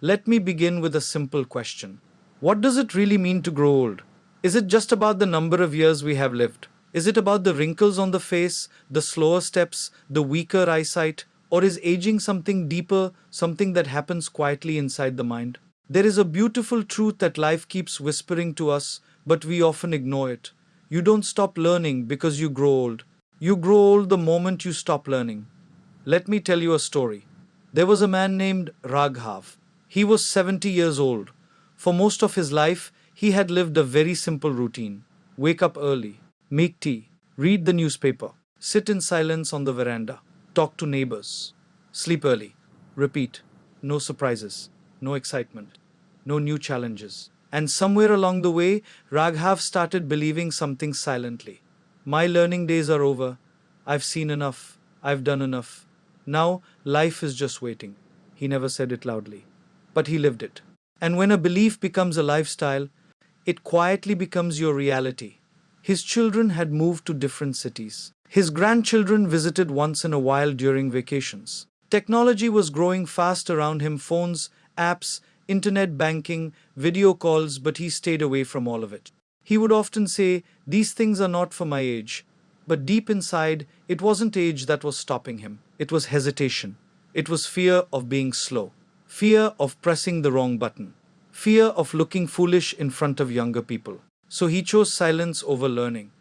Let me begin with a simple question. What does it really mean to grow old? Is it just about the number of years we have lived? Is it about the wrinkles on the face, the slower steps, the weaker eyesight, or is aging something deeper, something that happens quietly inside the mind? There is a beautiful truth that life keeps whispering to us, but we often ignore it. You don't stop learning because you grow old. You grow old the moment you stop learning. Let me tell you a story. There was a man named Raghav. He was 70 years old. For most of his life, he had lived a very simple routine: wake up early, make tea, read the newspaper, sit in silence on the veranda, talk to neighbors, sleep early, repeat, no surprises, no excitement, no new challenges. And somewhere along the way, Raghav started believing something silently. My learning days are over. I've seen enough. I've done enough. Now, life is just waiting. He never said it loudly, but he lived it. And when a belief becomes a lifestyle, it quietly becomes your reality. His children had moved to different cities. His grandchildren visited once in a while during vacations. Technology was growing fast around him: phones, apps, internet banking, video calls, but he stayed away from all of it. He would often say, "These things are not for my age." But deep inside, it wasn't age that was stopping him. It was hesitation. It was fear of being slow, fear of pressing the wrong button, fear of looking foolish in front of younger people. So he chose silence over learning.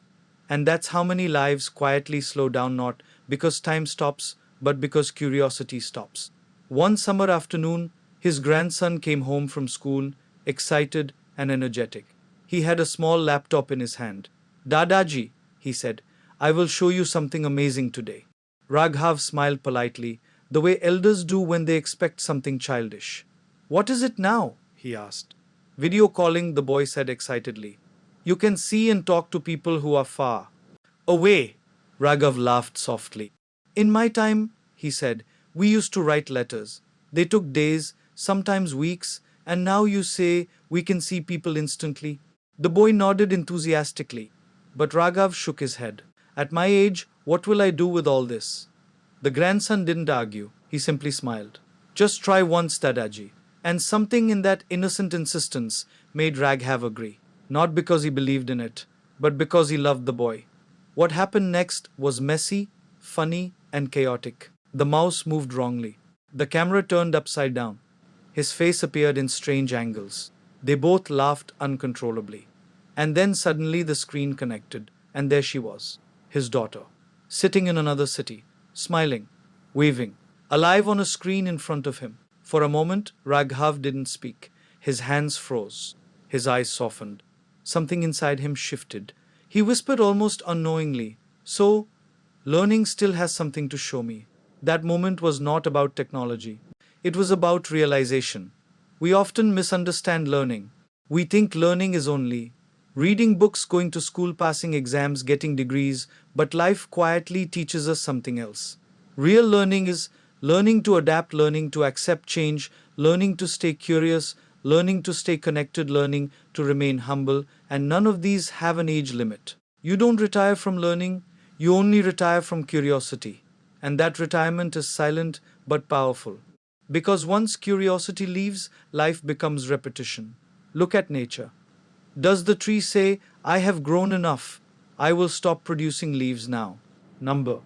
And that's how many lives quietly slow down, not because time stops, but because curiosity stops. One summer afternoon, his grandson came home from school, excited and energetic. He had a small laptop in his hand. "Dadaji," he said, "I will show you something amazing today." Raghav smiled politely, the way elders do when they expect something childish. "What is it now?" he asked. "Video calling," the boy said excitedly. "You can see and talk to people who are far away." Raghav laughed softly. "In my time," he said, "we used to write letters. They took days, sometimes weeks, and now you say we can see people instantly." The boy nodded enthusiastically, but Raghav shook his head. "At my age, what will I do with all this?" The grandson didn't argue, he simply smiled. "Just try once, Dadaji." And something in that innocent insistence made Raghav agree. Not because he believed in it, but because he loved the boy. What happened next was messy, funny, and chaotic. The mouse moved wrongly. The camera turned upside down. His face appeared in strange angles. They both laughed uncontrollably. And then suddenly the screen connected, and there she was, his daughter, sitting in another city, smiling, waving, alive on a screen in front of him. For a moment, Raghav didn't speak. His hands froze. His eyes softened. Something inside him shifted. He whispered almost unknowingly, "So, learning still has something to show me." That moment was not about technology. It was about realization. We often misunderstand learning. We think learning is only reading books, going to school, passing exams, getting degrees, but life quietly teaches us something else. Real learning is learning to adapt, learning to accept change, learning to stay curious, learning to stay connected, learning to remain humble, and none of these have an age limit. You don't retire from learning, you only retire from curiosity. And that retirement is silent but powerful. Because once curiosity leaves, life becomes repetition. Look at nature. Does the tree say, "I have grown enough, I will stop producing leaves now"? Number.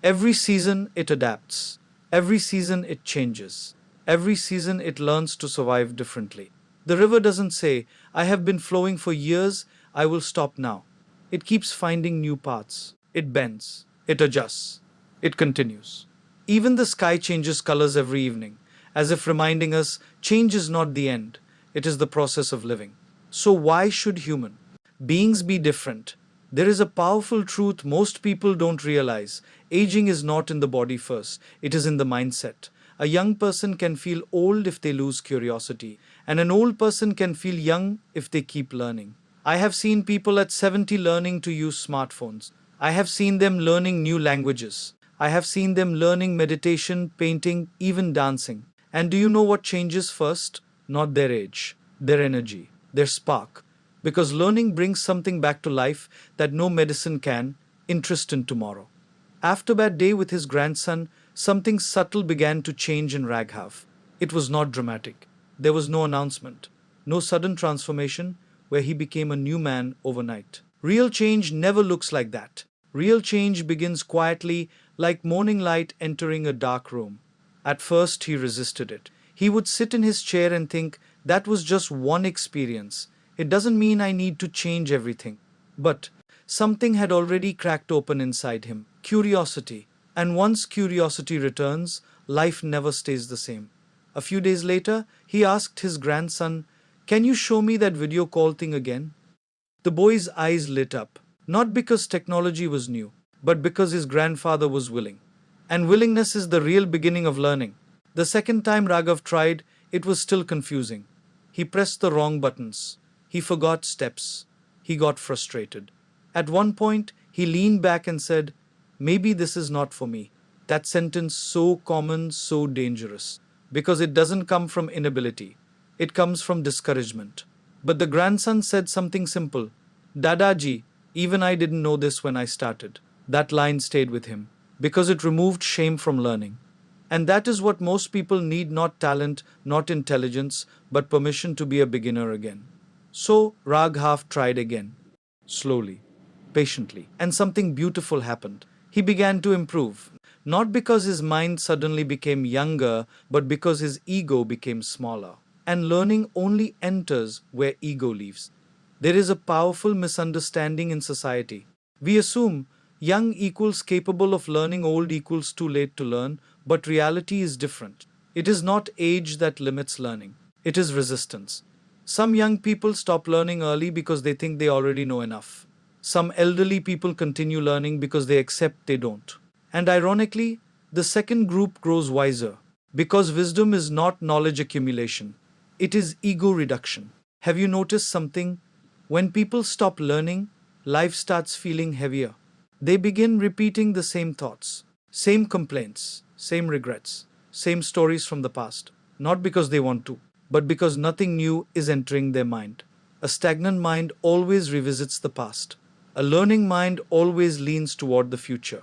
Every season it adapts. Every season it changes. Every season it learns to survive differently. The river doesn't say, "I have been flowing for years, I will stop now." It keeps finding new paths. It bends. It adjusts. It continues. Even the sky changes colors every evening, as if reminding us change is not the end, it is the process of living. So, why should human beings be different? There is a powerful truth most people don't realize. Aging is not in the body first, it is in the mindset. A young person can feel old if they lose curiosity, and an old person can feel young if they keep learning. I have seen people at 70 learning to use smartphones. I have seen them learning new languages. I have seen them learning meditation, painting, even dancing. And do you know what changes first? Not their age, their energy, their spark. Because learning brings something back to life that no medicine can: interest in tomorrow. After that day with his grandson, something subtle began to change in Raghav. It was not dramatic. There was no announcement, no sudden transformation where he became a new man overnight. Real change never looks like that. Real change begins quietly, like morning light entering a dark room. At first, he resisted it. He would sit in his chair and think, that was just one experience. It doesn't mean I need to change everything. But something had already cracked open inside him, curiosity. And once curiosity returns, life never stays the same. A few days later, he asked his grandson, can you show me that video call thing again? The boy's eyes lit up, not because technology was new, but because his grandfather was willing. And willingness is the real beginning of learning. The second time Raghav tried, it was still confusing. He pressed the wrong buttons. He forgot steps. He got frustrated. At one point, he leaned back and said, maybe this is not for me. That sentence so common, so dangerous, because it doesn't come from inability. It comes from discouragement. But the grandson said something simple. Dadaji, even I didn't know this when I started. That line stayed with him because it removed shame from learning. And that is what most people need, not talent, not intelligence, but permission to be a beginner again. So Raghav tried again, slowly, patiently, and something beautiful happened. He began to improve, not because his mind suddenly became younger, but because his ego became smaller. And learning only enters where ego leaves. There is a powerful misunderstanding in society. We assume young equals capable of learning, old equals too late to learn, but reality is different. It is not age that limits learning, it is resistance. Some young people stop learning early because they think they already know enough. Some elderly people continue learning because they accept they don't. And ironically, the second group grows wiser because wisdom is not knowledge accumulation, it is ego reduction. Have you noticed something? When people stop learning, life starts feeling heavier. They begin repeating the same thoughts, same complaints, same regrets, same stories from the past. Not because they want to, but because nothing new is entering their mind. A stagnant mind always revisits the past. A learning mind always leans toward the future.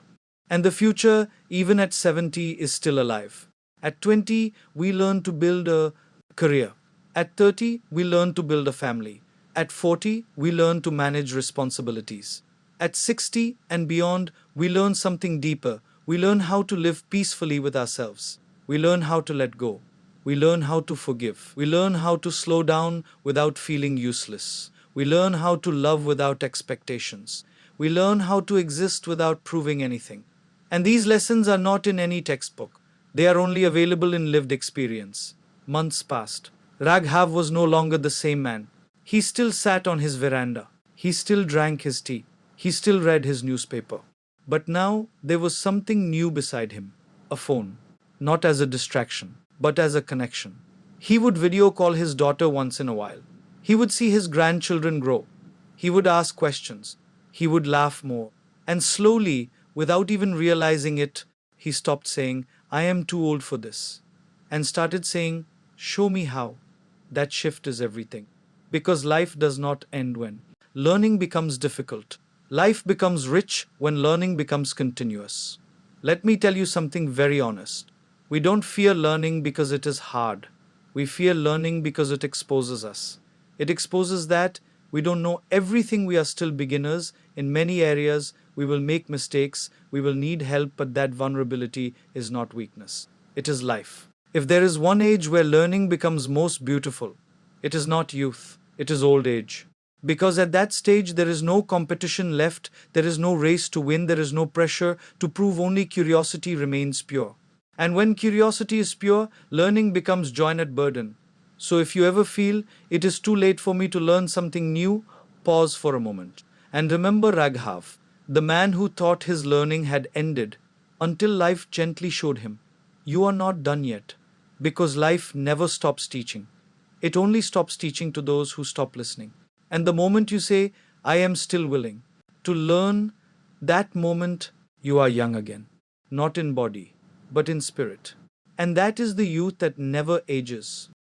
And the future, even at 70, is still alive. At 20, we learn to build a career. At 30, we learn to build a family. At 40, we learn to manage responsibilities. At 60 and beyond, we learn something deeper. We learn how to live peacefully with ourselves. We learn how to let go. We learn how to forgive. We learn how to slow down without feeling useless. We learn how to love without expectations. We learn how to exist without proving anything. And these lessons are not in any textbook. They are only available in lived experience. Months passed. Raghav was no longer the same man. He still sat on his veranda. He still drank his tea. He still read his newspaper. But now there was something new beside him. A phone. Not as a distraction, but as a connection. He would video call his daughter once in a while. He would see his grandchildren grow. He would ask questions. He would laugh more. And slowly, without even realizing it, he stopped saying, I am too old for this, and started saying, show me how. That shift is everything. Because life does not end when learning becomes difficult. Life becomes rich when learning becomes continuous. Let me tell you something very honest. We don't fear learning because it is hard. We fear learning because it exposes us. It exposes that we don't know everything, we are still beginners. In many areas, we will make mistakes, we will need help, but that vulnerability is not weakness. It is life. If there is one age where learning becomes most beautiful, it is not youth, it is old age. Because at that stage, there is no competition left, there is no race to win, there is no pressure to prove, only curiosity remains pure. And when curiosity is pure, learning becomes joy, not burden. So if you ever feel it is too late for me to learn something new, pause for a moment. And remember Raghav, the man who thought his learning had ended until life gently showed him, you are not done yet. Because life never stops teaching. It only stops teaching to those who stop listening. And the moment you say, I am still willing to learn, that moment you are young again. Not in body, but in spirit. And that is the youth that never ages.